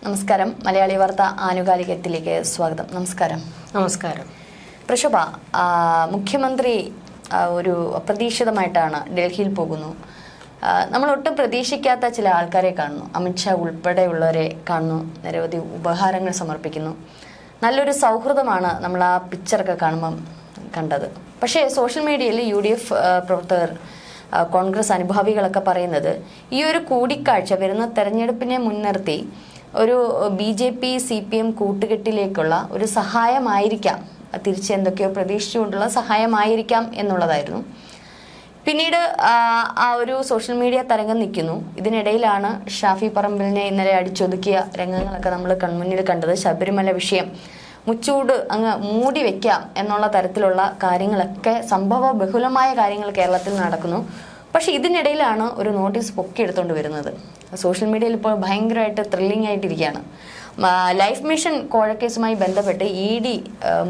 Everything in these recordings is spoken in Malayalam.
നമസ്കാരം. മലയാളി വാർത്ത ആനുകാലികത്തിലേക്ക് സ്വാഗതം. നമസ്കാരം. നമസ്കാരം. പ്രശോഭ, മുഖ്യമന്ത്രി ഒരു അപ്രതീക്ഷിതമായിട്ടാണ് ഡൽഹിയിൽ പോകുന്നു. നമ്മൾ ഒട്ടും പ്രതീക്ഷിക്കാത്ത ചില ആൾക്കാരെ കാണുന്നു. അമിത്ഷാ ഉൾപ്പെടെയുള്ളവരെ കാണുന്നു. നിരവധി ഉപഹാരങ്ങൾ സമർപ്പിക്കുന്നു. നല്ലൊരു സൗഹൃദമാണ് നമ്മൾ ആ പിക്ചറൊക്കെ കാണുമ്പം കണ്ടത്. പക്ഷേ സോഷ്യൽ മീഡിയയിൽ UDF പ്രവർത്തകർ, കോൺഗ്രസ് അനുഭാവികളൊക്കെ പറയുന്നത് ഈ ഒരു കൂടിക്കാഴ്ച വരുന്ന തെരഞ്ഞെടുപ്പിനെ മുൻനിർത്തി ഒരു BJP CPM കൂട്ടുകെട്ടിലേക്കുള്ള ഒരു സഹായമായിരിക്കാം, തിരിച്ച് എന്തൊക്കെയോ പ്രതീക്ഷിച്ചുകൊണ്ടുള്ള സഹായമായിരിക്കാം എന്നുള്ളതായിരുന്നു. പിന്നീട് ആ ഒരു സോഷ്യൽ മീഡിയ തരംഗം നിൽക്കുന്നു. ഇതിനിടയിലാണ് ഷാഫി പറമ്പിലിനെ ഇന്നലെ അടിച്ചൊതുക്കിയ രംഗങ്ങളൊക്കെ നമ്മൾ കൺമുന്നിൽ കണ്ടത്. ശബരിമല വിഷയം മുച്ചൂട് അങ്ങ് മൂടി വെക്കാം എന്നുള്ള തരത്തിലുള്ള കാര്യങ്ങളൊക്കെ, സംഭവ ബഹുലമായ കാര്യങ്ങൾ കേരളത്തിൽ നടക്കുന്നു. പക്ഷെ ഇതിനിടയിലാണ് ഒരു നോട്ടീസ് പൊക്കിയെടുത്തുകൊണ്ട് വരുന്നത്. സോഷ്യൽ മീഡിയയിൽ ഇപ്പോൾ ഭയങ്കരമായിട്ട് ത്രില്ലിംഗ് ആയിട്ടിരിക്കുകയാണ്. ലൈഫ് മിഷൻ കോഴക്കേസുമായി ബന്ധപ്പെട്ട് ED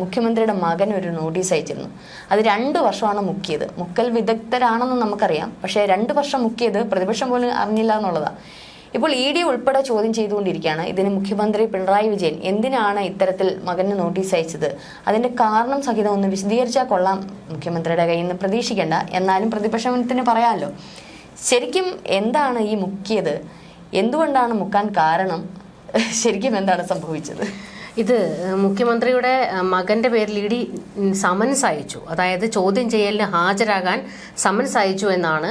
മുഖ്യമന്ത്രിയുടെ മകൻ ഒരു നോട്ടീസ് അയച്ചിരുന്നു. അത് 2 വർഷമാണ് മുക്കിയത്. മുക്കൽ വിദഗ്ധരാണെന്ന് നമുക്കറിയാം. പക്ഷേ 2 വർഷം മുക്കിയത് പ്രതിപക്ഷം പോലും അറിഞ്ഞില്ല എന്നുള്ളതാണ്. ഇപ്പോൾ ED ഉൾപ്പെടെ ചോദ്യം ചെയ്തുകൊണ്ടിരിക്കുകയാണ്. ഇതിന് മുഖ്യമന്ത്രി പിണറായി വിജയൻ എന്തിനാണ് ഇത്തരത്തിൽ മകന് നോട്ടീസ് അയച്ചത്, അതിന്റെ കാരണം സഹിതം ഒന്ന് വിശദീകരിച്ചാൽ കൊള്ളാം. മുഖ്യമന്ത്രിയുടെ കയ്യിൽ നിന്ന് പ്രതീക്ഷിക്കേണ്ട, എന്നാലും പ്രതിപക്ഷത്തിന് പറയാമല്ലോ. ശരിക്കും എന്താണ് ഈ മുക്കിയത്, എന്തുകൊണ്ടാണ് മുക്കാൻ കാരണം, ശരിക്കും എന്താണ് സംഭവിച്ചത്? ഇത് മുഖ്യമന്ത്രിയുടെ മകന്റെ പേരിൽ ED സമൻസ് അയച്ചു. അതായത് ചോദ്യം ചെയ്യലിന് ഹാജരാകാൻ സമൻസ് അയച്ചു എന്നാണ്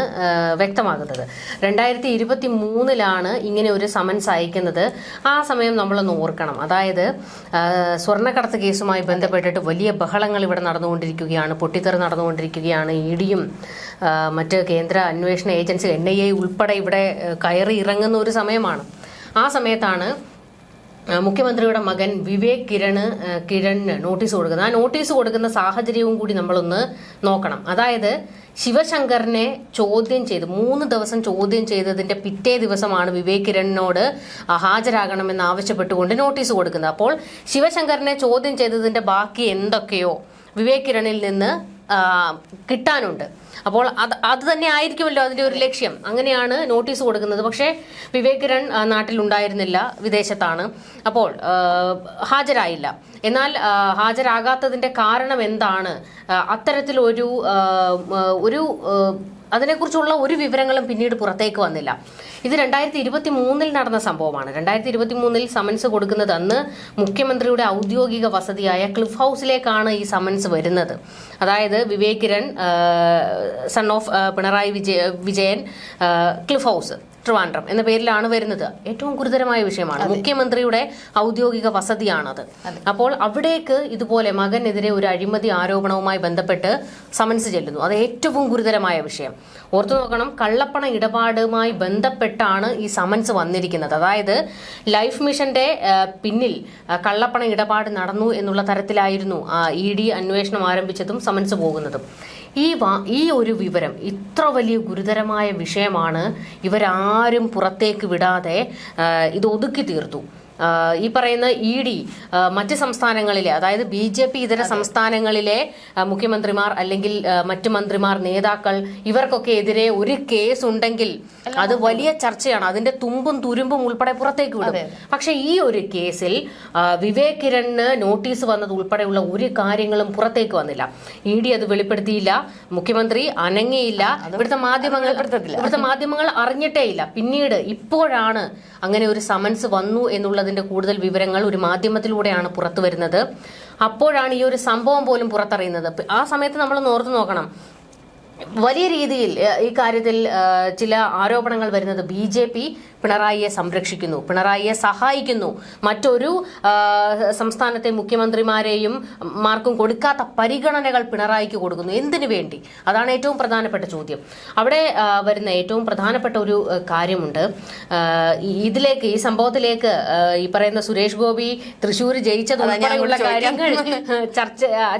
വ്യക്തമാകുന്നത്. 2023 ഇങ്ങനെ ഒരു സമൻസ് അയക്കുന്നത്. ആ സമയം നമ്മളൊന്ന് ഓർക്കണം. അതായത് സ്വർണ്ണക്കടത്ത് കേസുമായി ബന്ധപ്പെട്ടിട്ട് വലിയ ബഹളങ്ങൾ ഇവിടെ നടന്നുകൊണ്ടിരിക്കുകയാണ്, പൊട്ടിത്തെറി നടന്നുകൊണ്ടിരിക്കുകയാണ്. EDയും മറ്റ് കേന്ദ്ര അന്വേഷണ ഏജൻസി NIA ഉൾപ്പെടെ ഇവിടെ കയറി ഇറങ്ങുന്ന ഒരു സമയമാണ്. ആ സമയത്താണ് മുഖ്യമന്ത്രിയുടെ മകൻ വിവേക് കിരണ് നോട്ടീസ് കൊടുക്കുന്നത്. ആ നോട്ടീസ് കൊടുക്കുന്ന സാഹചര്യവും കൂടി നമ്മളൊന്ന് നോക്കണം. അതായത് ശിവശങ്കറിനെ ചോദ്യം ചെയ്ത് 3 ദിവസം ചോദ്യം ചെയ്തതിന്റെ പിറ്റേ ദിവസമാണ് വിവേക് കിരണിനോട് ഹാജരാകണമെന്ന് ആവശ്യപ്പെട്ടുകൊണ്ട് നോട്ടീസ് കൊടുക്കുന്നത്. അപ്പോൾ ശിവശങ്കറിനെ ചോദ്യം ചെയ്തതിന്റെ ബാക്കി എന്തൊക്കെയോ വിവേക് കിരണിൽ നിന്ന് കിട്ടാനുണ്ട്. അപ്പോൾ അത് തന്നെ ആയിരിക്കുമല്ലോ അതിന്റെ ഒരു ലക്ഷ്യം. അങ്ങനെയാണ് നോട്ടീസ് കൊടുക്കുന്നത്. പക്ഷേ വിവേക് കിരൺ നാട്ടിലുണ്ടായിരുന്നില്ല, വിദേശത്താണ്. അപ്പോൾ ഹാജരായില്ല. എന്നാൽ ഹാജരാകാത്തതിന്റെ കാരണം എന്താണ്, അത്തരത്തിലൊരു അതിനെക്കുറിച്ചുള്ള ഒരു വിവരങ്ങളും പിന്നീട് പുറത്തേക്ക് വന്നില്ല. ഇത് 2023 നടന്ന സംഭവമാണ്. 2023 സമൻസ് കൊടുക്കുന്നത് അന്ന് മുഖ്യമന്ത്രിയുടെ ഔദ്യോഗിക വസതിയായ ക്ലിഫ് ഹൗസിലേക്കാണ് ഈ സമൻസ് വരുന്നത്. അതായത് Vivek Kiran son of Pinarayi Vijayan Cliff House Trivandrum എന്ന പേരിലാണ് വരുന്നത്. ഏറ്റവും ഗുരുതരമായ വിഷയമാണ്. മുഖ്യമന്ത്രിയുടെ ഔദ്യോഗിക വസതിയാണത്. അപ്പോൾ അവിടേക്ക് ഇതുപോലെ മകനെതിരെ ഒരു അഴിമതി ആരോപണവുമായി ബന്ധപ്പെട്ട് സമൻസ് ചെല്ലുന്നു. അത് ഏറ്റവും ഗുരുതരമായ വിഷയം. ഓർത്തു നോക്കണം, കള്ളപ്പണ ഇടപാടുമായി ബന്ധപ്പെട്ടാണ് ഈ സമൻസ് വന്നിരിക്കുന്നത്. അതായത് ലൈഫ് മിഷന്റെ പിന്നിൽ കള്ളപ്പണ ഇടപാട് നടന്നു എന്നുള്ള തരത്തിലായിരുന്നു ED അന്വേഷണം ആരംഭിച്ചതും സമൻസ് പോകുന്നതും. ഈ ഒരു വിവരം, ഇത്ര വലിയ ഗുരുതരമായ വിഷയമാണ്, ഇവരാരും പുറത്തേക്ക് വിടാതെ ഇത് ഒതുക്കി തീർത്തു. ഈ പറയുന്ന ED മറ്റ് സംസ്ഥാനങ്ങളിലെ, അതായത് BJP ഇതര സംസ്ഥാനങ്ങളിലെ മുഖ്യമന്ത്രിമാർ അല്ലെങ്കിൽ മറ്റ് മന്ത്രിമാർ, നേതാക്കൾ, ഇവർക്കൊക്കെ എതിരെ ഒരു കേസ് ഉണ്ടെങ്കിൽ അത് വലിയ ചർച്ചയാണ്. അതിന്റെ തുമ്പും തുരുമ്പും ഉൾപ്പെടെ പുറത്തേക്ക് വിടും. പക്ഷെ ഈ ഒരു കേസിൽ വിവേക് കിരണിന് നോട്ടീസ് വന്നത് ഉൾപ്പെടെയുള്ള ഒരു കാര്യങ്ങളും പുറത്തേക്ക് വന്നില്ല. ED അത് വെളിപ്പെടുത്തിയില്ല. മുഖ്യമന്ത്രി അനങ്ങിയില്ല. ഇവിടുത്തെ മാധ്യമങ്ങൾ അറിഞ്ഞിട്ടേ ഇല്ല. പിന്നീട് ഇപ്പോഴാണ് അങ്ങനെ ഒരു സമൻസ് വന്നു എന്നുള്ളതിന്റെ കൂടുതൽ വിവരങ്ങൾ ഒരു മാധ്യമത്തിലൂടെയാണ് പുറത്തു വരുന്നത്. അപ്പോഴാണ് ഈ ഒരു സംഭവം പോലും പുറത്തറിയുന്നത്. ആ സമയത്ത് നമ്മൾ ഓർത്തു നോക്കണം, വലിയ രീതിയിൽ ഈ കാര്യത്തിൽ ചില ആരോപണങ്ങൾ വരുന്നത് BJP പിണറായിയെ സംരക്ഷിക്കുന്നു, പിണറായിയെ സഹായിക്കുന്നു, മറ്റൊരു സംസ്ഥാനത്തെ മുഖ്യമന്ത്രിമാരെയും മാർക്കും കൊടുക്കാത്ത പരിഗണനകൾ പിണറായിക്ക് കൊടുക്കുന്നു. എന്തിനു വേണ്ടി? അതാണ് ഏറ്റവും പ്രധാനപ്പെട്ട ചോദ്യം. അവിടെ വരുന്ന ഏറ്റവും പ്രധാനപ്പെട്ട ഒരു കാര്യമുണ്ട്. ഈ സംഭവത്തിലേക്ക് ഈ പറയുന്ന സുരേഷ് ഗോപി തൃശ്ശൂർ ജയിച്ചതുൾപ്പെടെയുള്ള കാര്യങ്ങൾ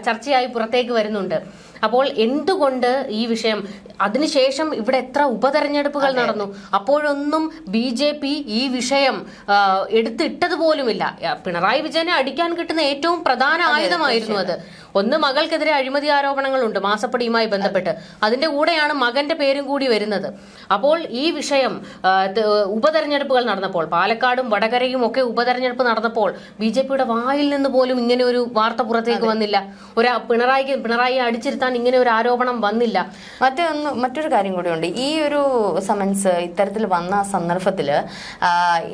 ചർച്ചയായി പുറത്തേക്ക് വരുന്നുണ്ട്. അപ്പോൾ എന്തുകൊണ്ട് ഈ വിഷയം, അതിനുശേഷം ഇവിടെ എത്ര ഉപതെരഞ്ഞെടുപ്പുകൾ നടന്നു, അപ്പോഴൊന്നും BJP ഈ വിഷയം എടുത്തിട്ടത് പോലുമില്ല. പിണറായി വിജയനെ അടിക്കാൻ കിട്ടുന്ന ഏറ്റവും പ്രധാന ആയുധമായിരുന്നു അത്. ഒന്ന് മകൾക്കെതിരെ അഴിമതി ആരോപണങ്ങളുണ്ട് മാസപ്പടിയുമായി ബന്ധപ്പെട്ട്, അതിന്റെ കൂടെയാണ് മകന്റെ പേരും കൂടി വരുന്നത്. അപ്പോൾ ഈ വിഷയം ഉപതെരഞ്ഞെടുപ്പുകൾ നടന്നപ്പോൾ, പാലക്കാടും വടകരയും ഒക്കെ ഉപതെരഞ്ഞെടുപ്പ് നടന്നപ്പോൾ BJPയുടെ വായിൽ നിന്ന് പോലും ഇങ്ങനെ ഒരു വാർത്ത പുറത്തേക്ക് വന്നില്ല. പിണറായി അടിച്ചിരുത്താൻ ഇങ്ങനെ ഒരു ആരോപണം വന്നില്ല. മറ്റൊരു കാര്യം കൂടിയുണ്ട്. ഈ ഒരു സമൻസ് ഇത്തരത്തിൽ വന്ന സന്ദർഭത്തിൽ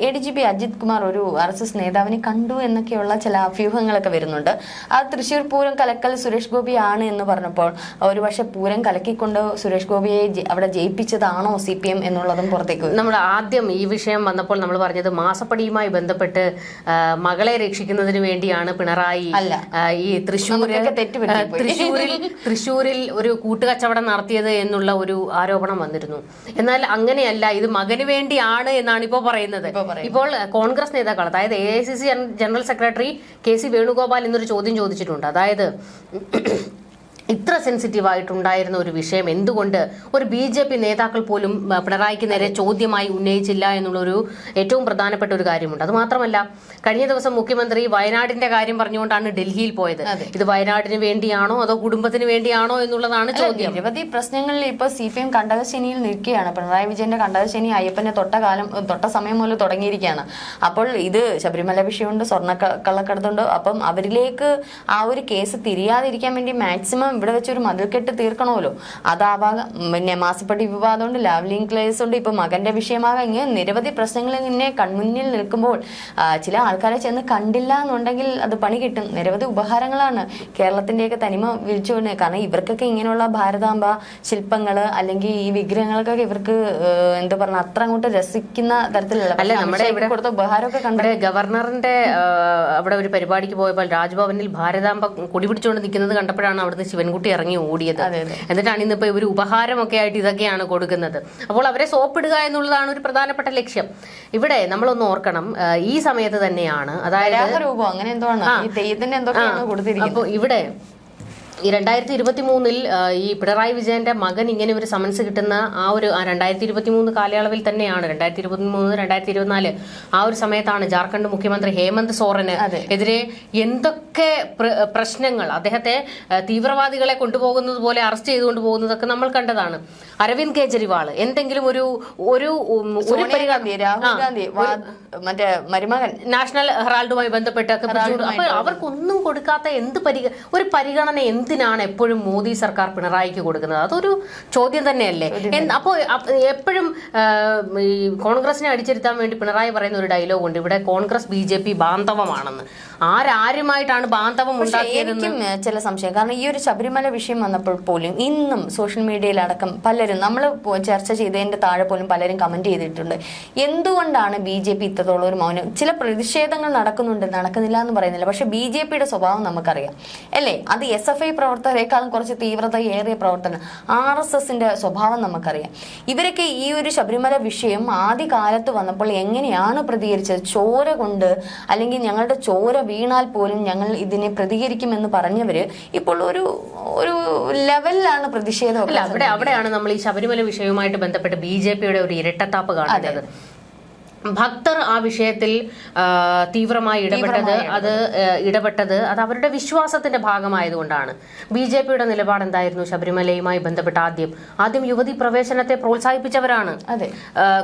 ADGP അജിത് കുമാർ ഒരു RSS നേതാവിനെ കണ്ടു എന്നൊക്കെയുള്ള ചില അഭ്യൂഹങ്ങളൊക്കെ വരുന്നുണ്ട്. ആ തൃശ്ശൂർ പൂരം കലക്കൽ സുരേഷ് ഗോപി ആണ് എന്ന് പറഞ്ഞപ്പോൾ ഒരുപക്ഷെ പൂരം കലക്കിക്കൊണ്ട് സുരേഷ് ഗോപിയെ അവിടെ ജയിപ്പിച്ചതാണോ CPM എന്നുള്ളതും പുറത്തേക്ക് നമ്മൾ ആദ്യം ഈ വിഷയം വന്നപ്പോൾ നമ്മൾ പറഞ്ഞത് മാസപ്പടിയുമായി ബന്ധപ്പെട്ട് മകളെ രക്ഷിക്കുന്നതിന് വേണ്ടിയാണ് പിണറായി ഈ തൃശ്ശൂരിൽ ഒരു കൂട്ടുകച്ചവടം നടത്തിയത് എന്നുള്ള ഒരു ആരോപണം വന്നിരുന്നു. എന്നാൽ അങ്ങനെയല്ല, ഇത് മകന് വേണ്ടിയാണ് എന്നാണ് ഇപ്പോൾ പറയുന്നത്. ഇപ്പോൾ കോൺഗ്രസ് നേതാക്കൾ, അതായത് AICC general secretary KC Venugopal എന്നൊരു ചോദ്യം ചോദിച്ചിട്ടുണ്ട്. അതായത് ഇത്ര സെൻസിറ്റീവ് ആയിട്ടുണ്ടായിരുന്ന ഒരു വിഷയം എന്തുകൊണ്ട് ഒരു BJP നേതാക്കൾ പോലും പിണറായിക്ക് നേരെ ചോദ്യമായി ഉന്നയിച്ചില്ല എന്നുള്ളൊരു ഏറ്റവും പ്രധാനപ്പെട്ട ഒരു കാര്യമുണ്ട്. അത് മാത്രമല്ല, കഴിഞ്ഞ ദിവസം മുഖ്യമന്ത്രി വയനാടിന്റെ കാര്യം പറഞ്ഞുകൊണ്ടാണ് ഡൽഹിയിൽ പോയത്. ഇത് വയനാടിന് വേണ്ടിയാണോ അതോ കുടുംബത്തിന് വേണ്ടിയാണോ എന്നുള്ളതാണ് ചോദ്യം. നിരവധി പ്രശ്നങ്ങളിൽ ഇപ്പോൾ CPM കണ്ടകശനിയിൽ നിൽക്കുകയാണ്. പിണറായി വിജയന്റെ കണ്ടകശനി അയ്യപ്പനെ തൊട്ട സമയം മുതൽ തുടങ്ങിയിരിക്കുകയാണ്. അപ്പോൾ ഇത് ശബരിമല വിഷയമുണ്ട്, സ്വർണ്ണ കള്ളക്കടത്തുണ്ട്. അപ്പം അവരിലേക്ക് ആ ഒരു കേസ് തിരിയാതിരിക്കാൻ വേണ്ടി മാക്സിമം ഇവിടെ വെച്ചൊരു മതിൽക്കെട്ട് തീർക്കണമല്ലോ. അതാവാം, പിന്നെ മാസപ്പടി വിവാദമുണ്ട്, ലാവ്ലിംഗ് കേസ് ഉണ്ട്, ഇപ്പൊ മകന്റെ വിഷയമാകാം. ഇങ്ങനെ നിരവധി പ്രശ്നങ്ങൾ ഇങ്ങനെ കൺമുന്നിൽ നിൽക്കുമ്പോൾ ചില ആൾക്കാരെ ചെന്ന് കണ്ടില്ല എന്നുണ്ടെങ്കിൽ അത് പണി കിട്ടും. നിരവധി ഉപഹാരങ്ങളാണ് കേരളത്തിന്റെയൊക്കെ തനിമ വിളിച്ചുകൊണ്ട്. കാരണം ഇവർക്കൊക്കെ ഇങ്ങനെയുള്ള ഭാരതാംബ ശില്പങ്ങള് അല്ലെങ്കിൽ ഈ വിഗ്രഹങ്ങൾക്കൊക്കെ ഇവർക്ക് എന്താ പറഞ്ഞ അത്ര അങ്ങോട്ട് രസിക്കുന്ന തരത്തിലുള്ള നമ്മുടെ ഇവിടെ കൊടുത്ത ഉപഹാരമൊക്കെ കണ്ടത്. ഗവർണറിന്റെ അവിടെ ഒരു പരിപാടിക്ക് പോയപ്പോൾ രാജ്ഭവനിൽ ഭാരതാംബ കൊടി പിടിച്ചുകൊണ്ട് നിൽക്കുന്നത് കണ്ടപ്പോഴാണ് അവിടുന്ന് ശിവൻകുട്ടി ഇറങ്ങി ഓടിയത്. എന്നിട്ടാണ് ഇന്നിപ്പോ ഇവർ ഉപഹാരമൊക്കെ ആയിട്ട് ഇതൊക്കെയാണ് കൊടുക്കുന്നത്. അപ്പോൾ അവരെ സോപ്പിടുക എന്നുള്ളതാണ് ഒരു പ്രധാനപ്പെട്ട ലക്ഷ്യം. ഇവിടെ നമ്മളൊന്ന് ഓർക്കണം, ഈ സമയത്ത് തന്നെയാണ്, അതായത് അങ്ങനെ എന്തോ അപ്പോൾ ഇവിടെ ഈ 2023 ഈ പിണറായി വിജയന്റെ മകൻ ഇങ്ങനെ ഒരു സമൻസ് കിട്ടുന്ന ആ ഒരു 2023 കാലയളവിൽ തന്നെയാണ്, 2023 2024 ആ ഒരു സമയത്താണ് ജാർഖണ്ഡ് മുഖ്യമന്ത്രി ഹേമന്ത് സോറന് എതിരെ എന്തൊക്കെ പ്രശ്നങ്ങൾ, അദ്ദേഹത്തെ തീവ്രവാദികളെ കൊണ്ടുപോകുന്നത് പോലെ അറസ്റ്റ് ചെയ്തുകൊണ്ട് പോകുന്നതൊക്കെ നമ്മൾ കണ്ടതാണ്. അരവിന്ദ് കെജ്രിവാൾ എന്തെങ്കിലും ഒരു മറ്റേ മരുമകൻ നാഷണൽ ഹെറാൾഡുമായി ബന്ധപ്പെട്ടൊക്കെ അപ്പൊ അവർക്കൊന്നും കൊടുക്കാത്ത ഒരു പരിഗണന എന്തിനാണ് എപ്പോഴും മോദി സർക്കാർ പിണറായിക്ക് കൊടുക്കുന്നത്? അതൊരു ചോദ്യം തന്നെയല്ലേ? അപ്പോൾ എപ്പോഴും ഈ കോൺഗ്രസിനെ അടിച്ചിരുത്താൻ വേണ്ടി പിണറായി പറയുന്ന ഒരു ഡയലോഗ് ഉണ്ട്, ഇവിടെ കോൺഗ്രസ് BJP ബാന്ധവമാണെന്ന്. ആരുമായിട്ടാണ് ബാന്ധവം ഉണ്ടാക്കിയതെന്ന് ചില സംശയം. കാരണം ഈ ഒരു ശബരിമല വിഷയം വന്നപ്പോൾ പോലും ഇന്നും സോഷ്യൽ മീഡിയയിലടക്കം പലരും, നമ്മൾ ചർച്ച ചെയ്തതിന്റെ താഴെ പോലും പലരും കമന്റ് ചെയ്തിട്ടുണ്ട്, എന്തുകൊണ്ടാണ് BJP ഇത്രത്തോളം ഒരു മൗനം? ചില പ്രതിഷേധങ്ങൾ നടക്കുന്നില്ല എന്ന് പറയുന്നില്ല, പക്ഷെ BJPയുടെ സ്വഭാവം നമുക്കറിയാം അല്ലേ? അത് SFI പ്രവർത്തകരെക്കാളും കുറച്ച് തീവ്രത ഏറിയ പ്രവർത്തനം. RSSന്റെ സ്വഭാവം നമുക്കറിയാം. ഇവരൊക്കെ ഈ ഒരു ശബരിമല വിഷയം ആദ്യ കാലത്ത് വന്നപ്പോൾ എങ്ങനെയാണ് പ്രതികരിച്ചത്? ചോര കൊണ്ട്, അല്ലെങ്കിൽ ഞങ്ങളുടെ ചോര വീണാൽ പോലും ഞങ്ങൾ ഇതിനെ പ്രതികരിക്കുമെന്ന് പറഞ്ഞവര് ഇപ്പോൾ ഒരു ലെവലിലാണ് പ്രതിഷേധം. അവിടെയാണ് നമ്മൾ ഈ ശബരിമല വിഷയവുമായിട്ട് ബന്ധപ്പെട്ട് BJPയുടെ ഒരു ഇരട്ടത്താപ്പ് കാണുന്നത്. ഭക്തർ ആ വിഷയത്തിൽ തീവ്രമായി ഇടപെട്ടത് അത് അവരുടെ വിശ്വാസത്തിന്റെ ഭാഗമായതുകൊണ്ടാണ്. BJPയുടെ നിലപാട് എന്തായിരുന്നു ശബരിമലയുമായി ബന്ധപ്പെട്ട്? ആദ്യം യുവതി പ്രവേശനത്തെ പ്രോത്സാഹിപ്പിച്ചവരാണ്.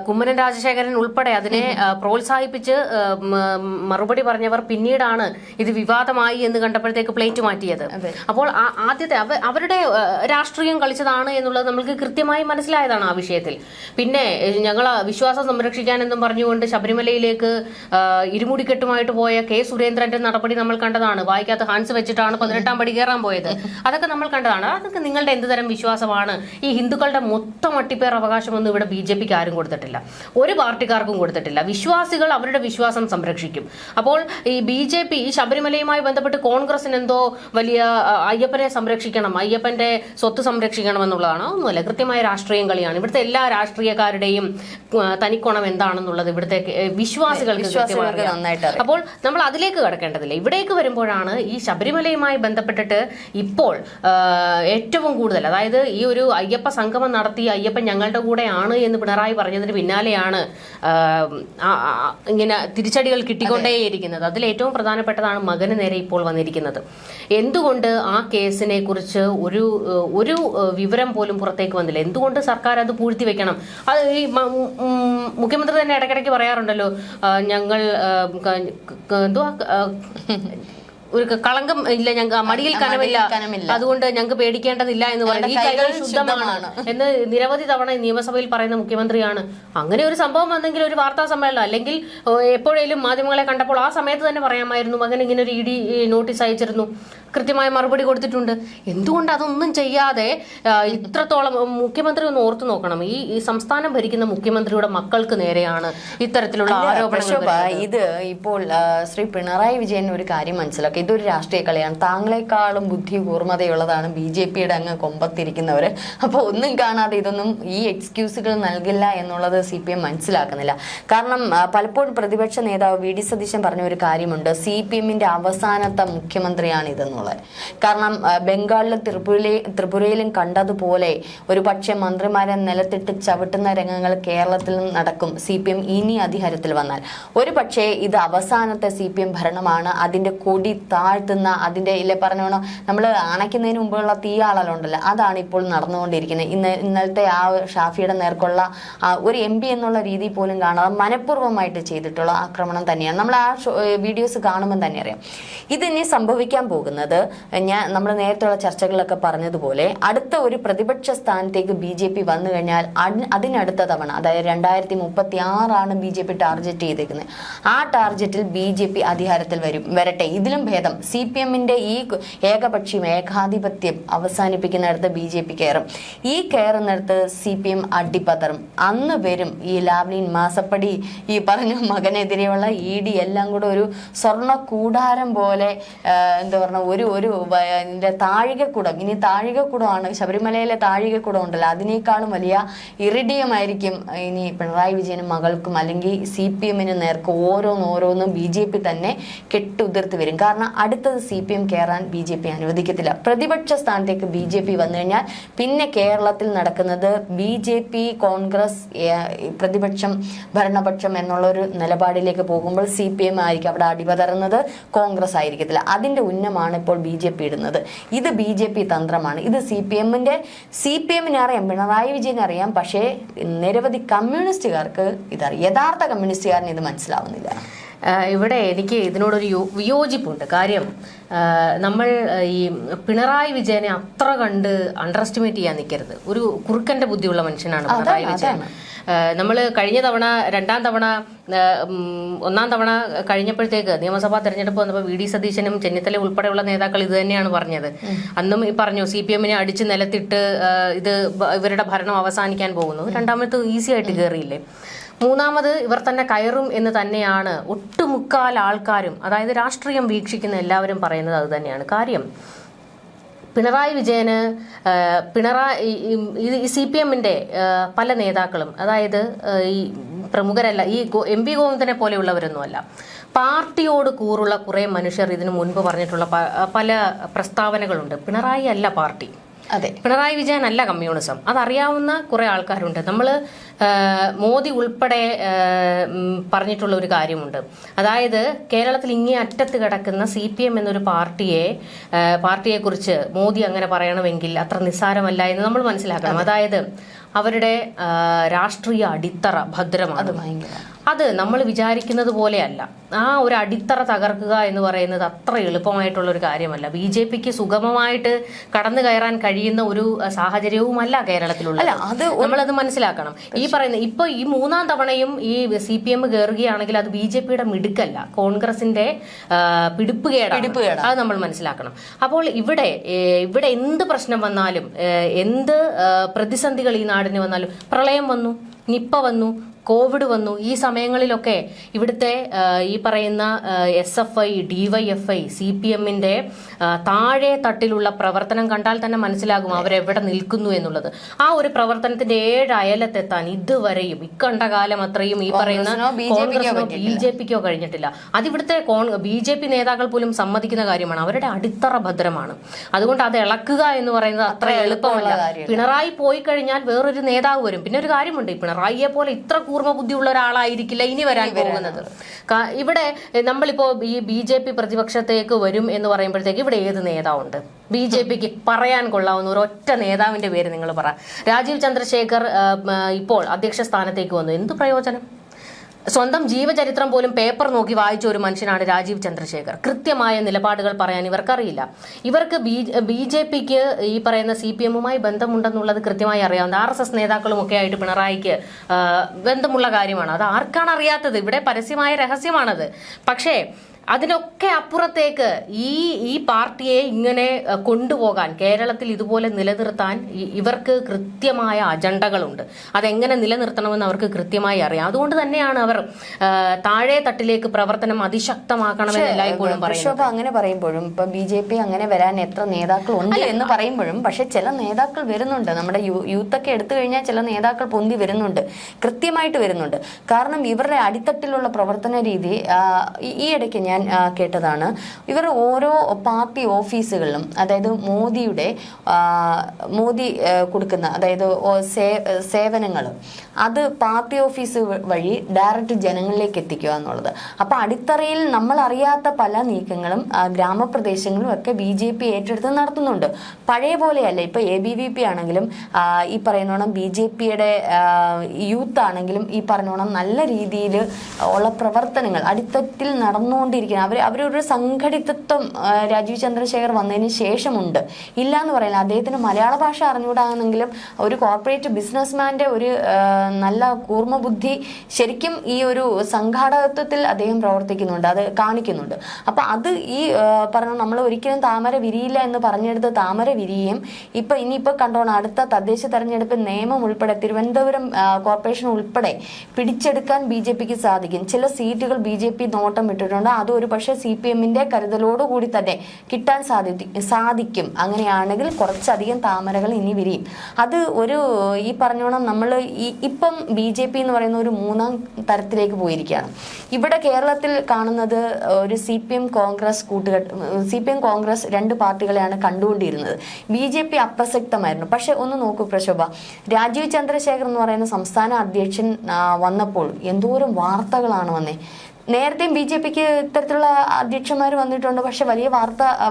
കുമ്മനം രാജശേഖരൻ ഉൾപ്പെടെ അതിനെ പ്രോത്സാഹിപ്പിച്ച് മറുപടി പറഞ്ഞവർ പിന്നീടാണ് ഇത് വിവാദമായി എന്ന് കണ്ടപ്പോഴത്തേക്ക് പ്ലേറ്റ് മാറ്റിയത്. അപ്പോൾ ആദ്യത്തെ അവരുടെ രാഷ്ട്രീയം കളിച്ചതാണ് എന്നുള്ളത് നമ്മൾക്ക് കൃത്യമായി മനസ്സിലായതാണ് ആ വിഷയത്തിൽ. പിന്നെ ഞങ്ങൾ വിശ്വാസം സംരക്ഷിക്കാൻ എന്നും പറഞ്ഞു കൊണ്ട് ശബരിമലയിലേക്ക് ഇരുമുടിക്കെട്ടുമായിട്ട് പോയ K. സുരേന്ദ്രന്റെ നടപടി നമ്മൾ കണ്ടതാണ്. വായിക്കാത്ത ഹാൻസ് വെച്ചിട്ടാണ് 18ാം പടി കയറാൻ പോയത്. അതൊക്കെ നമ്മൾ കണ്ടതാണ്. അതൊക്കെ നിങ്ങളുടെ എന്ത് തരം വിശ്വാസമാണ്? ഈ ഹിന്ദുക്കളുടെ മൊത്തം അട്ടിപ്പേർ അവകാശമൊന്നും ഇവിടെ BJPക്ക് ആരും കൊടുത്തിട്ടില്ല, ഒരു പാർട്ടിക്കാർക്കും കൊടുത്തിട്ടില്ല. വിശ്വാസികൾ അവരുടെ വിശ്വാസം സംരക്ഷിക്കും. അപ്പോൾ ഈ BJP ഈ ശബരിമലയുമായി ബന്ധപ്പെട്ട് കോൺഗ്രസിന് എന്തോ വലിയ അയ്യപ്പനെ സംരക്ഷിക്കണം, അയ്യപ്പന്റെ സ്വത്ത് സംരക്ഷിക്കണം എന്നുള്ളതാണ്. ഒന്നുമല്ല, കൃത്യമായ രാഷ്ട്രീയം കളിയാണ്. ഇവിടുത്തെ എല്ലാ രാഷ്ട്രീയക്കാരുടെയും തനിക്കോണം എന്താണെന്നുള്ളത് ഇവിടുത്തെ വിശ്വാസികൾക്ക് നന്നായിട്ട് അറിയാം. അപ്പോൾ നമ്മൾ അതിലേക്ക് കടക്കേണ്ടതില്ല. ഇവിടേക്ക് വരുമ്പോഴാണ് ഈ ശബരിമലയുമായി ബന്ധപ്പെട്ടിട്ട് ഇപ്പോൾ ഏറ്റവും കൂടുതൽ, അതായത് ഈ ഒരു അയ്യപ്പ സംഗമം നടത്തി അയ്യപ്പൻ ഞങ്ങളുടെ കൂടെയാണ് എന്ന് പിണറായി പറഞ്ഞതിന് പിന്നാലെയാണ് ഇങ്ങനെ തിരിച്ചടികൾ കിട്ടിക്കൊണ്ടേയിരിക്കുന്നത്. അതിൽ ഏറ്റവും പ്രധാനപ്പെട്ടതാണ് മകന് നേരെ ഇപ്പോൾ വന്നിരിക്കുന്നത്. എന്തുകൊണ്ട് ആ കേസിനെ കുറിച്ച് ഒരു വിവരം പോലും പുറത്തേക്ക് വന്നില്ല? എന്തുകൊണ്ട് സർക്കാർ അത് പൂഴ്ത്തി വെക്കണം? അത് ഈ മുഖ്യമന്ത്രി തന്നെ ഇടയ്ക്കിടയ്ക്ക് പറയാറുണ്ടല്ലോ, ഞങ്ങൾ എന്തുവാ ഒരു കളങ്കം ഇല്ല, ഞങ്ങൾക്ക് മടിയിൽ കനമില്ല, അതുകൊണ്ട് ഞങ്ങൾക്ക് പേടിക്കേണ്ടതില്ല എന്ന് പറയുന്നത്, ഈ കൈകൾ ശുദ്ധമാണ് എന്ന് നിരവധി തവണ നിയമസഭയിൽ പറയുന്ന മുഖ്യമന്ത്രിയാണ്. അങ്ങനെ ഒരു സംഭവം വന്നെങ്കിൽ ഒരു വാർത്താ സമ്മേളനം അല്ലെങ്കിൽ എപ്പോഴേലും മാധ്യമങ്ങളെ കണ്ടപ്പോൾ ആ സമയത്ത് തന്നെ പറയാമായിരുന്നു മകൻ ഇങ്ങനെ ഒരു ഇഡി നോട്ടീസ് അയച്ചിരുന്നു, കൃത്യമായ മറുപടി കൊടുത്തിട്ടുണ്ട്. എന്തുകൊണ്ട് അതൊന്നും ചെയ്യാതെ ഇത്രത്തോളം? മുഖ്യമന്ത്രി ഒന്ന് ഓർത്തു നോക്കണം, ഈ സംസ്ഥാനം ഭരിക്കുന്ന മുഖ്യമന്ത്രിയുടെ മക്കൾക്ക് നേരെയാണ് ഇത്തരത്തിലുള്ള ആരോപണങ്ങൾ. ഇത് ഇപ്പോൾ ശ്രീ പിണറായി വിജയൻ ഒരു കാര്യം മനസ്സിലാക്കി, ഇതൊരു രാഷ്ട്രീയ കളിയാണ്. താങ്കളെക്കാളും ബുദ്ധി കൂർമ്മതയുള്ളതാണ് BJP യുടെ അങ്ങ് കൊമ്പത്തിരിക്കുന്നവര്. അപ്പോൾ ഒന്നും കാണാതെ ഇതൊന്നും ഈ എക്സ്ക്യൂസുകൾ നൽകില്ല എന്നുള്ളത് CPM മനസ്സിലാക്കുന്നില്ല. കാരണം പലപ്പോഴും പ്രതിപക്ഷ നേതാവ് VD സതീശൻ പറഞ്ഞ ഒരു കാര്യമുണ്ട്, CPM-ന്റെ അവസാനത്തെ മുഖ്യമന്ത്രിയാണ് ഇതെന്നുള്ളത്. കാരണം ബംഗാളിലും ത്രിപുരയിലും കണ്ടതുപോലെ ഒരു പക്ഷേ മന്ത്രിമാരെ നിലത്തിട്ട് ചവിട്ടുന്ന രംഗങ്ങൾ കേരളത്തിലും നടക്കും CPM ഇനി അധികാരത്തിൽ വന്നാൽ. ഒരു പക്ഷേ ഇത് അവസാനത്തെ CPM ഭരണമാണ്. അതിന്റെ കൊടി താഴ്ത്തുന്ന, അതിന്റെ പറഞ്ഞോണോ നമ്മൾ അണയ്ക്കുന്നതിന് മുമ്പുള്ള തീയാളലുണ്ടല്ലോ, അതാണ് ഇപ്പോൾ നടന്നുകൊണ്ടിരിക്കുന്നത്. ഇന്നലത്തെ ആ ഷാഫിയുടെ നേർക്കുള്ള ഒരു MP എന്നുള്ള രീതി പോലും കാണാതെ മനഃപൂർവ്വമായിട്ട് ചെയ്തിട്ടുള്ള ആക്രമണം തന്നെയാണ്. നമ്മൾ ആ വീഡിയോസ് കാണുമ്പോൾ തന്നെ അറിയാം. ഇതിനി സംഭവിക്കാൻ പോകുന്നത്, നമ്മൾ നേരത്തെയുള്ള ചർച്ചകളിലൊക്കെ പറഞ്ഞതുപോലെ അടുത്ത ഒരു പ്രതിപക്ഷ സ്ഥാനത്തേക്ക് BJP വന്നു കഴിഞ്ഞാൽ അതിനടുത്ത തവണ, അതായത് 2036 BJP ടാർഗറ്റ് ചെയ്തേക്കുന്നത്. ആ ടാർഗറ്റിൽ BJP അധികാരത്തിൽ വരട്ടെ. ഇതിലും ഭേദം CPM-ന്റെ ഈ ഏകാധിപത്യം അവസാനിപ്പിക്കുന്നിടത്ത് BJP കയറും. ഈ കയറുന്നിടത്ത് CPM അടിപതറും. അന്ന് വരും ഈ ലാവ്ലിൻ, മാസപ്പടി, ഈ പറഞ്ഞ മകനെതിരെയുള്ള ED എല്ലാം കൂടെ ഒരു സ്വർണ്ണ കൂടാരം പോലെ, എന്താ പറഞ്ഞ ഒരു താഴികക്കുടം. ഇനി താഴികക്കുടമാണ്, ശബരിമലയിലെ താഴികക്കുടം ഉണ്ടല്ലോ, അതിനേക്കാളും വലിയ ഇറിഡിയമായിരിക്കും ഇനി പിണറായി വിജയനും മകൾക്കും അല്ലെങ്കിൽ CPM-ന് നേർക്ക് ഓരോന്നും BJP തന്നെ കെട്ടുതിർത്ത് വരും. കാരണം അടുത്തത് CPM കയറാൻ BJP അനുവദിക്കത്തില്ല. പ്രതിപക്ഷ സ്ഥാനത്തേക്ക് BJP വന്നു കഴിഞ്ഞാൽ പിന്നെ കേരളത്തിൽ നടക്കുന്നത് BJP കോൺഗ്രസ് പ്രതിപക്ഷം ഭരണപക്ഷം എന്നുള്ളൊരു നിലപാടിലേക്ക് പോകുമ്പോൾ CPM ആയിരിക്കും അവിടെ അടിപതറുന്നത്, കോൺഗ്രസ് ആയിരിക്കത്തില്ല. അതിന്റെ ഉന്നമാണ് ഇപ്പോൾ BJP ഇടുന്നത്. ഇത് BJP തന്ത്രമാണ്. ഇത് CPM-ന് അറിയാം, പിണറായി വിജയന് അറിയാം. പക്ഷേ നിരവധി കമ്മ്യൂണിസ്റ്റുകാർക്ക് ഇതറിയാം. യഥാർത്ഥ കമ്മ്യൂണിസ്റ്റുകാരന് ഇത് മനസ്സിലാവുന്നില്ല. ഇവിടെ എനിക്ക് ഇതിനോടൊരു വിയോജിപ്പുണ്ട്. കാര്യം നമ്മൾ ഈ പിണറായി വിജയനെ അത്ര കണ്ട് അണ്ടർ എസ്റ്റിമേറ്റ് ചെയ്യാൻ നിൽക്കരുത്. ഒരു കുറുക്കന്റെ ബുദ്ധിയുള്ള മനുഷ്യനാണ് പിണറായി വിജയൻ. നമ്മൾ കഴിഞ്ഞ തവണ, ഒന്നാം തവണ കഴിഞ്ഞപ്പോഴത്തേക്ക് നിയമസഭാ തെരഞ്ഞെടുപ്പ് വന്നപ്പോൾ VD സതീശനും ചെന്നിത്തല ഉൾപ്പെടെയുള്ള നേതാക്കൾ ഇത് തന്നെയാണ് പറഞ്ഞത്. അന്നും പറഞ്ഞു CPM-നെ അടിച്ച് നിലത്തിട്ട് ഇവരുടെ ഭരണം അവസാനിക്കാൻ പോകുന്നു. രണ്ടാമത് ഈസി ആയിട്ട് കയറിയില്ലേ. മൂന്നാമത് ഇവർ തന്നെ കയറും എന്ന് തന്നെയാണ് ഒട്ടുമുക്കാൽ ആൾക്കാരും, അതായത് രാഷ്ട്രീയം വീക്ഷിക്കുന്ന എല്ലാവരും പറയുന്നത് അത് തന്നെയാണ്. കാര്യം പിണറായി വിജയന് ഈ CPM-ന്റെ പല നേതാക്കളും, അതായത് ഈ പ്രമുഖരല്ല, ഈ MP ഗോവിന്ദനെ പോലെയുള്ളവരൊന്നുമല്ല, പാർട്ടിയോട് കൂറുള്ള കുറേ മനുഷ്യർ ഇതിനു മുൻപ് പറഞ്ഞിട്ടുള്ള പല പ്രസ്താവനകളുണ്ട്. പിണറായി അല്ല പാർട്ടി, അതെ, പിണറായി വിജയൻ അല്ല കമ്മ്യൂണിസം. അതറിയാവുന്ന കുറെ ആൾക്കാരുണ്ട്. നമ്മൾ മോദി ഉൾപ്പെടെ പറഞ്ഞിട്ടുള്ള ഒരു കാര്യമുണ്ട്. അതായത് കേരളത്തിൽ ഇങ്ങേ അറ്റത്ത് കിടക്കുന്ന CPM എന്നൊരു പാർട്ടിയെക്കുറിച്ച് മോദി അങ്ങനെ പറയണമെങ്കിൽ അത്ര നിസ്സാരമല്ല എന്ന് നമ്മൾ മനസ്സിലാക്കണം. അതായത് അവരുടെ രാഷ്ട്രീയ അടിത്തറ ഭദ്രമാണ്. അത് നമ്മൾ വിചാരിക്കുന്നത് പോലെയല്ല. ആ ഒരു അടിത്തറ തകർക്കുക എന്ന് പറയുന്നത് അത്ര എളുപ്പമായിട്ടുള്ള ഒരു കാര്യമല്ല. BJPക്ക് സുഗമമായിട്ട് കടന്നു കയറാൻ കഴിയുന്ന ഒരു സാഹചര്യവുമല്ല കേരളത്തിലുള്ളത്. നമ്മളത് മനസ്സിലാക്കണം. ഈ പറയുന്ന ഇപ്പൊ ഈ മൂന്നാം തവണയും ഈ CPM കയറുകയാണെങ്കിൽ അത് BJPയുടെ മിടുക്കല്ല, കോൺഗ്രസിന്റെ പിടിപ്പുകേടാണ്. അത് നമ്മൾ മനസ്സിലാക്കണം. അപ്പോൾ ഇവിടെ എന്ത് പ്രശ്നം വന്നാലും, എന്ത് പ്രതിസന്ധികൾ ഈ നാടിന് വന്നാലും, പ്രളയം വന്നു, നിപ്പ വന്നു, കോവിഡ് വന്നു. ഈ സമയങ്ങളിലൊക്കെ ഇവിടുത്തെ ഈ പറയുന്ന SFI, DYFI, CPM-ന്റെ താഴെ തട്ടിലുള്ള പ്രവർത്തനം കണ്ടാൽ തന്നെ മനസ്സിലാകും അവരെവിടെ നിൽക്കുന്നു എന്നുള്ളത്. ആ ഒരു പ്രവർത്തനത്തിന്റെ 7 അയലത്തെത്താൻ ഇതുവരെയും ഇക്കണ്ട കാലം അത്രയും ഈ പറയുന്ന കോൺഗ്രസിനോ BJP-ക്കോ കഴിഞ്ഞിട്ടില്ല. അതിവിടുത്തെ BJP നേതാക്കൾ പോലും സമ്മതിക്കുന്ന കാര്യമാണ്. അവരുടെ അടിത്തറ ഭദ്രമാണ്. അതുകൊണ്ട് അത് ഇളക്കുക എന്ന് പറയുന്നത് അത്ര എളുപ്പമല്ല. പിണറായി പോയി കഴിഞ്ഞാൽ വേറൊരു നേതാവ് വരും. പിന്നെ ഒരു കാര്യമുണ്ട്, പിണറായിയെ പോലെ ഇത്ര കൂർമ്മ ബുദ്ധിയുള്ള ഒരാളായിരിക്കില്ല ഇനി വരാൻ പോകുന്നത്. ഇവിടെ നമ്മളിപ്പോ ഈ BJP പ്രതിപക്ഷത്തേക്ക് വരും എന്ന് പറയുമ്പോഴത്തേക്ക് ഇവിടെ ഏത് നേതാവുണ്ട്? BJP-ക്ക് പറയാൻ കൊള്ളാവുന്ന ഒരൊറ്റ നേതാവിന്റെ പേര് നിങ്ങൾ പറ. രാജീവ് ചന്ദ്രശേഖർ ഇപ്പോൾ അധ്യക്ഷ സ്ഥാനത്തേക്ക് വന്നു, എന്ത് പ്രയോജനം? സ്വന്തം ജീവചരിത്രം പോലും പേപ്പർ നോക്കി വായിച്ച ഒരു മനുഷ്യനാണ് രാജീവ് ചന്ദ്രശേഖർ. കൃത്യമായ നിലപാടുകൾ പറയാൻ ഇവർക്കറിയില്ല. ഇവർക്ക് BJP-ക്ക് ഈ പറയുന്ന CPM-മായി ബന്ധമുണ്ടെന്നുള്ളത് കൃത്യമായി അറിയാവുന്ന RSS നേതാക്കളും ഒക്കെ ആയിട്ട് പിണറായിക്ക് ബന്ധമുള്ള കാര്യമാണ്. അത് ആർക്കാണ് അറിയാത്തത്? ഇവിടെ പരസ്യമായ രഹസ്യമാണത്. പക്ഷേ അതിനൊക്കെ അപ്പുറത്തേക്ക് ഈ പാർട്ടിയെ ഇങ്ങനെ കൊണ്ടുപോകാൻ, കേരളത്തിൽ ഇതുപോലെ നിലനിർത്താൻ ഇവർക്ക് കൃത്യമായ അജണ്ടകളുണ്ട്. അതെങ്ങനെ നിലനിർത്തണമെന്ന് അവർക്ക് കൃത്യമായി അറിയാം. അതുകൊണ്ട് തന്നെയാണ് അവർ താഴെ തട്ടിലേക്ക് പ്രവർത്തനം അതിശക്തമാക്കണമെന്ന് എല്ലായ്പ്പോഴും പറയുന്നത്. അങ്ങനെ പറയുമ്പോഴും ഇപ്പൊ BJP അങ്ങനെ വരാൻ എത്ര നേതാക്കൾ ഉണ്ട് എന്ന് പറയുമ്പോഴും പക്ഷെ ചില നേതാക്കൾ വരുന്നുണ്ട്. നമ്മുടെ യൂത്തൊക്കെ എടുത്തു കഴിഞ്ഞാൽ ചില നേതാക്കൾ പൊന്തി വരുന്നുണ്ട്, കൃത്യമായിട്ട് വരുന്നുണ്ട്. കാരണം ഇവരുടെ അടിത്തട്ടിലുള്ള പ്രവർത്തന രീതി ഈ ഇടയ്ക്ക് ഞാൻ കേട്ടതാണ്. ഇവർ ഓരോ പാർട്ടി ഓഫീസുകളിലും, അതായത് മോദി കൊടുക്കുന്ന അതായത് സേവനങ്ങൾ അത് പാർട്ടി ഓഫീസ് വഴി ഡയറക്റ്റ് ജനങ്ങളിലേക്ക് എത്തിക്കുക എന്നുള്ളത്. അപ്പൊ അടിത്തറയിൽ നമ്മൾ അറിയാത്ത പല നീക്കങ്ങളും ഗ്രാമപ്രദേശങ്ങളിലും ഒക്കെ BJP ഏറ്റെടുത്ത് നടത്തുന്നുണ്ട്. പഴയ പോലെയല്ല. ഇപ്പൊ ABVP ആണെങ്കിലും ഈ പറയുന്നോണം BJP-യുടെ യൂത്ത് ആണെങ്കിലും ഈ പറഞ്ഞോണം നല്ല രീതിയിൽ ഉള്ള പ്രവർത്തനങ്ങൾ അടിത്തട്ടിൽ നടന്നുകൊണ്ടിരിക്കുന്നത്. അവരൊരു സംഘടിതത്വം രാജീവ് ചന്ദ്രശേഖർ വന്നതിന് ശേഷമുണ്ട്. ഇല്ല എന്ന് പറയില്ല. അദ്ദേഹത്തിന് മലയാള ഭാഷ അറിഞ്ഞുകൂടാണെങ്കിലും ഒരു കോർപ്പറേറ്റ് ബിസിനസ്മാന്റെ ഒരു നല്ല കൂർമ്മബുദ്ധി ശരിക്കും ഈ ഒരു സംഘാടകത്വത്തിൽ അദ്ദേഹം പ്രവർത്തിക്കുന്നുണ്ട്, അത് കാണിക്കുന്നുണ്ട്. അപ്പൊ അത് ഈ പറഞ്ഞ നമ്മൾ ഒരിക്കലും താമര വിരിയില്ല എന്ന് പറഞ്ഞെടുത്ത് താമര വിരിയും. ഇനിയിപ്പോ കണ്ടോണം, അടുത്ത തദ്ദേശ തെരഞ്ഞെടുപ്പ് നിയമം ഉൾപ്പെടെ തിരുവനന്തപുരം കോർപ്പറേഷൻ ഉൾപ്പെടെ പിടിച്ചെടുക്കാൻ BJP-ക്ക് സാധിക്കും. ചില സീറ്റുകൾ BJP നോട്ടം ഇട്ടിട്ടുണ്ട്. അത് ഒരു പക്ഷേ CPM-ന്റെ കരുതലോടുകൂടി തന്നെ കിട്ടാൻ സാധിക്കും. അങ്ങനെയാണെങ്കിൽ കുറച്ചധികം താമരകൾ ഇനി വിരിയും. അത് ഒരു ഈ പറഞ്ഞോണം നമ്മൾ ഇപ്പം BJP എന്ന് പറയുന്ന ഒരു 3ാം തരത്തിലേക്ക് പോയിരിക്കുകയാണ്. ഇവിടെ കേരളത്തിൽ കാണുന്നത് ഒരു CPM കോൺഗ്രസ് 2 പാർട്ടികളെയാണ് കണ്ടുകൊണ്ടിരുന്നത്. BJP അപ്രസക്തമായിരുന്നു. പക്ഷെ ഒന്ന് നോക്കൂ പ്രശോഭ, രാജീവ് ചന്ദ്രശേഖർ എന്ന് പറയുന്ന സംസ്ഥാന അധ്യക്ഷൻ വന്നപ്പോൾ എന്തോരം വാർത്തകളാണ് വന്നേ. നേരത്തെയും BJP-ക്ക് ഇത്തരത്തിലുള്ള അധ്യക്ഷന്മാർ വന്നിട്ടുണ്ട്, പക്ഷെ വലിയ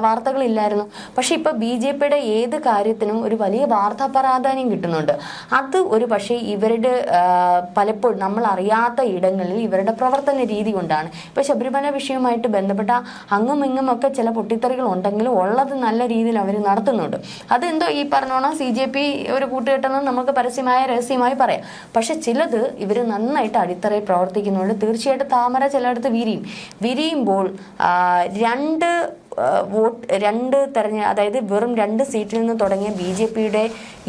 വാർത്തകളില്ലായിരുന്നു. പക്ഷെ ഇപ്പൊ BJP-യുടെ ഏത് കാര്യത്തിനും ഒരു വലിയ വാർത്താ പ്രാധാന്യം കിട്ടുന്നുണ്ട്. അത് ഒരു പക്ഷേ ഇവരുടെ പലപ്പോഴും നമ്മൾ അറിയാത്ത ഇടങ്ങളിൽ ഇവരുടെ പ്രവർത്തന രീതി കൊണ്ടാണ്. ഇപ്പൊ ശബരിമല വിഷയവുമായിട്ട് ബന്ധപ്പെട്ട അങ്ങും ഇങ്ങും ഒക്കെ ചില പൊട്ടിത്തെറികൾ ഉണ്ടെങ്കിലും ഉള്ളത് നല്ല രീതിയിൽ അവർ നടത്തുന്നുണ്ട്. അതെന്തോ ഈ പറഞ്ഞോണം CJP ഒരു കൂട്ടുകെട്ടെന്ന് നമുക്ക് പരസ്യമായ രഹസ്യമായി പറയാം. പക്ഷെ ചിലത് ഇവർ നന്നായിട്ട് അടിത്തറയിൽ പ്രവർത്തിക്കുന്നുണ്ട്. തീർച്ചയായിട്ടും താമര ചിലയിടത്ത് വിരിയുമ്പോൾ അതായത് വെറും 2 സീറ്റിൽ നിന്ന് തുടങ്ങിയ BJP-യുടെ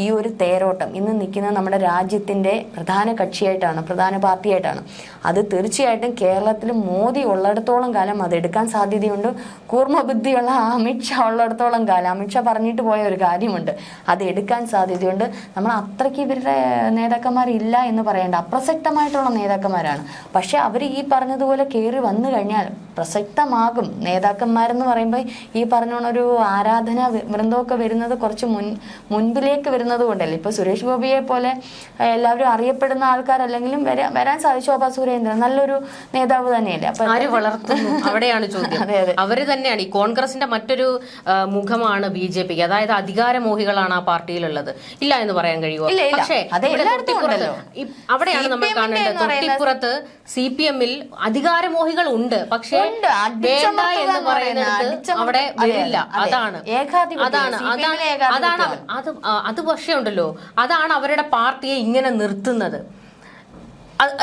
ഈ ഒരു തേരോട്ടം ഇന്ന് നിൽക്കുന്ന നമ്മുടെ രാജ്യത്തിന്റെ പ്രധാന പാർട്ടിയായിട്ടാണ്. അത് തീർച്ചയായിട്ടും കേരളത്തിൽ മോദി ഉള്ളിടത്തോളം കാലം അത് എടുക്കാൻ സാധ്യതയുണ്ട്. കൂർമ്മബുദ്ധിയുള്ള അമിത്ഷാ ഉള്ളിടത്തോളം കാലം, അമിത്ഷാ പറഞ്ഞിട്ട് പോയ ഒരു കാര്യമുണ്ട്, അത് എടുക്കാൻ സാധ്യതയുണ്ട്. നമ്മൾ അത്രയ്ക്ക് ഇവരുടെ നേതാക്കന്മാരില്ല എന്ന് പറയേണ്ട, അപ്രസക്തമായിട്ടുള്ള നേതാക്കന്മാരാണ്. പക്ഷെ അവർ ഈ പറഞ്ഞതുപോലെ കയറി വന്നു കഴിഞ്ഞാൽ പ്രസക്തമാകും. നേതാക്കന്മാരെന്ന് പറയുമ്പോൾ ഈ പറഞ്ഞോണൊരു ആരാധന വൃന്ദമൊക്കെ വരുന്നത് കുറച്ച് മുൻപിലേക്ക് വരുന്നത് കൊണ്ടല്ലേ. ഇപ്പൊ സുരേഷ് ഗോപിയെ പോലെ എല്ലാവരും അറിയപ്പെടുന്ന ആൾക്കാരല്ലെങ്കിലും വരാൻ സാധിച്ചു. ശോഭാ സുരേന്ദ്രൻ നല്ലൊരു നേതാവ് തന്നെയല്ലേ. അപ്പൊ ആര് വളർത്തുന്നു അവിടെയാണ് ചോദ്യം. അവര് തന്നെയാണ് ഈ കോൺഗ്രസിന്റെ മറ്റൊരു മുഖമാണ് BJP-ക്ക്. അതായത് അധികാരമോഹികളാണ് ആ പാർട്ടിയിലുള്ളത്. ഇല്ല എന്ന് പറയാൻ കഴിയുമോ? പക്ഷേ അവിടെയാണ് നമ്മൾ കാണേണ്ടത്. തൊട്ടിപ്പുറത്ത് CPM-ൽ അധികാരമോഹികൾ ഉണ്ട്, പക്ഷേ വേണ്ട എന്ന് പറയുന്നത് അവിടെ വരില്ല. അത് പക്ഷേ ഉണ്ടല്ലോ, അതാണ് അവരുടെ പാർട്ടിയെ ഇങ്ങനെ നിർത്തുന്നത്.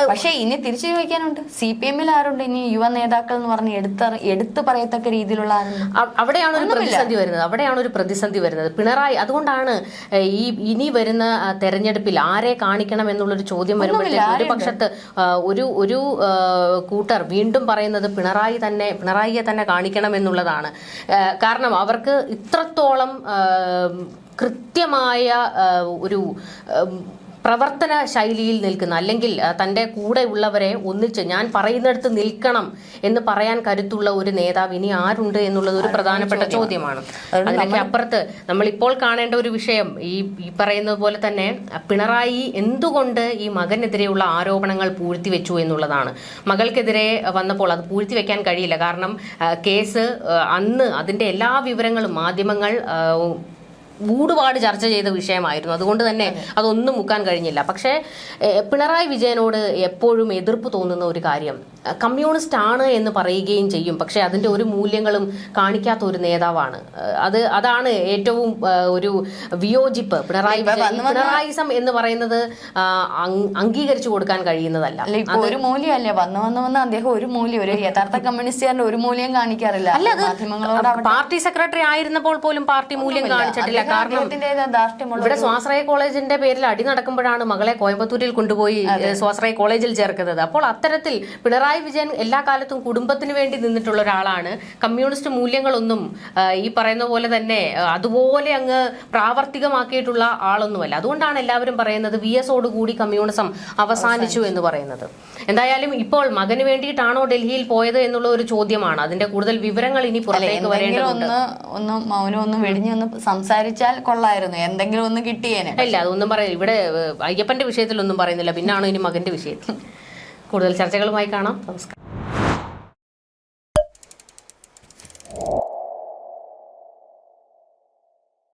പക്ഷെ ഇനി തിരിച്ചു ചോദിക്കാനുണ്ട്, CPM-ൽ ആരുണ്ട് ഇനി യുവ നേതാക്കൾ എന്ന് പറഞ്ഞ് എടുത്തു പറയത്തക്ക രീതിയിലുള്ള ആരുണ്ട്? അവിടെയാണ് ഒരു പ്രതിസന്ധി വരുന്നത് പിണറായി. അതുകൊണ്ടാണ് ഈ ഇനി വരുന്ന തെരഞ്ഞെടുപ്പിൽ ആരെ കാണിക്കണം എന്നുള്ളൊരു ചോദ്യം വരുമ്പോഴത്തേക്ക് ഒരു പക്ഷത്ത് ഒരു കൂട്ടർ വീണ്ടും പറയുന്നത് പിണറായിയെ തന്നെ കാണിക്കണം എന്നുള്ളതാണ്. കാരണം അവർക്ക് ഇത്രത്തോളം കൃത്യമായ ഒരു പ്രവർത്തന ശൈലിയിൽ നിൽക്കുന്ന, അല്ലെങ്കിൽ തൻ്റെ കൂടെ ഉള്ളവരെ ഒന്നിച്ച് ഞാൻ പറയുന്നിടത്ത് നിൽക്കണം എന്ന് പറയാൻ കരുത്തുള്ള ഒരു നേതാവ് ഇനി ആരുണ്ട് എന്നുള്ളത് ഒരു പ്രധാനപ്പെട്ട ചോദ്യമാണ്. അതിനൊക്കെ അപ്പുറത്ത് നമ്മളിപ്പോൾ കാണേണ്ട ഒരു വിഷയം ഈ പറയുന്നത് പോലെ തന്നെ പിണറായി എന്തുകൊണ്ട് ഈ മകനെതിരെയുള്ള ആരോപണങ്ങൾ പൂഴ്ത്തിവെച്ചു എന്നുള്ളതാണ്. മകൾക്കെതിരെ വന്നപ്പോൾ അത് പൂഴ്ത്തിവെക്കാൻ കഴിയില്ല. കാരണം കേസ് അന്ന് അതിൻ്റെ എല്ലാ വിവരങ്ങളും മാധ്യമങ്ങൾ ഒരുപാട് ചർച്ച ചെയ്ത വിഷയമായിരുന്നു. അതുകൊണ്ട് തന്നെ അതൊന്നും മുക്കാൻ കഴിഞ്ഞില്ല. പക്ഷേ പിണറായി വിജയനോട് എപ്പോഴും എതിർപ്പ് തോന്നുന്ന ഒരു കാര്യം, കമ്മ്യൂണിസ്റ്റ് ആണ് എന്ന് പറയുകയും ചെയ്യും, പക്ഷെ അതിന്റെ ഒരു മൂല്യങ്ങളും കാണിക്കാത്ത ഒരു നേതാവാണ്. അതാണ് ഏറ്റവും ഒരു വിയോജിപ്പ്. പിണറായിസം എന്ന് പറയുന്നത് അംഗീകരിച്ചു കൊടുക്കാൻ കഴിയുന്നതല്ല. ഒരു മൂല്യമല്ലേ വന്ന് അദ്ദേഹം ഒരു മൂല്യം, ഒരു യഥാർത്ഥ കമ്മ്യൂണിസ്റ്റുകാരുടെ ഒരു മൂല്യം കാണിക്കാറില്ല. അല്ല, അത് പാർട്ടി സെക്രട്ടറി ആയിരുന്നപ്പോൾ പോലും പാർട്ടി മൂല്യം കാണിച്ചിട്ടില്ല. കാരണം ഇവിടെ സ്വാശ്രയ കോളേജിന്റെ പേരിൽ അടി നടക്കുമ്പോഴാണ് മകളെ കോയമ്പത്തൂരിൽ കൊണ്ടുപോയി സ്വാശ്രയ കോളേജിൽ ചേർക്കുന്നത്. അപ്പോൾ അത്തരത്തിൽ പിണറായി വിജയൻ എല്ലാ കാലത്തും കുടുംബത്തിന് വേണ്ടി നിന്നിട്ടുള്ള ഒരാളാണ്. കമ്മ്യൂണിസ്റ്റ് മൂല്യങ്ങളൊന്നും ഈ പറയുന്ന പോലെ തന്നെ അതുപോലെ അങ്ങ് പ്രാവർത്തികമാക്കിയിട്ടുള്ള ആളൊന്നുമല്ല. അതുകൊണ്ടാണ് എല്ലാവരും പറയുന്നത് VS-ഓടുകൂടി കമ്മ്യൂണിസം അവസാനിച്ചു എന്ന് പറയുന്നത്. എന്തായാലും ഇപ്പോൾ മകന് വേണ്ടിയിട്ടാണോ ഡൽഹിയിൽ പോയത് എന്നുള്ള ഒരു ചോദ്യമാണ്. അതിന്റെ കൂടുതൽ വിവരങ്ങൾ ഇനി പുറത്തേക്ക് വരേണ്ടതുണ്ട്. മൗനം വെടിഞ്ഞൊന്ന് സംസാരിച്ചാൽ കൊള്ളായിരുന്നു, എന്തെങ്കിലും ഒന്ന് കിട്ടിയേനെ. ഇല്ല, അതൊന്നും പറയില്ല. ഇവിടെ അയ്യപ്പന്റെ വിഷയത്തിലൊന്നും പറയുന്നില്ല. പിന്നാണോ ഇനി മകന്റെ വിഷയത്തിൽ. കൂടുതൽ ചർച്ചകളുമായി കാണാം. നമസ്കാരം.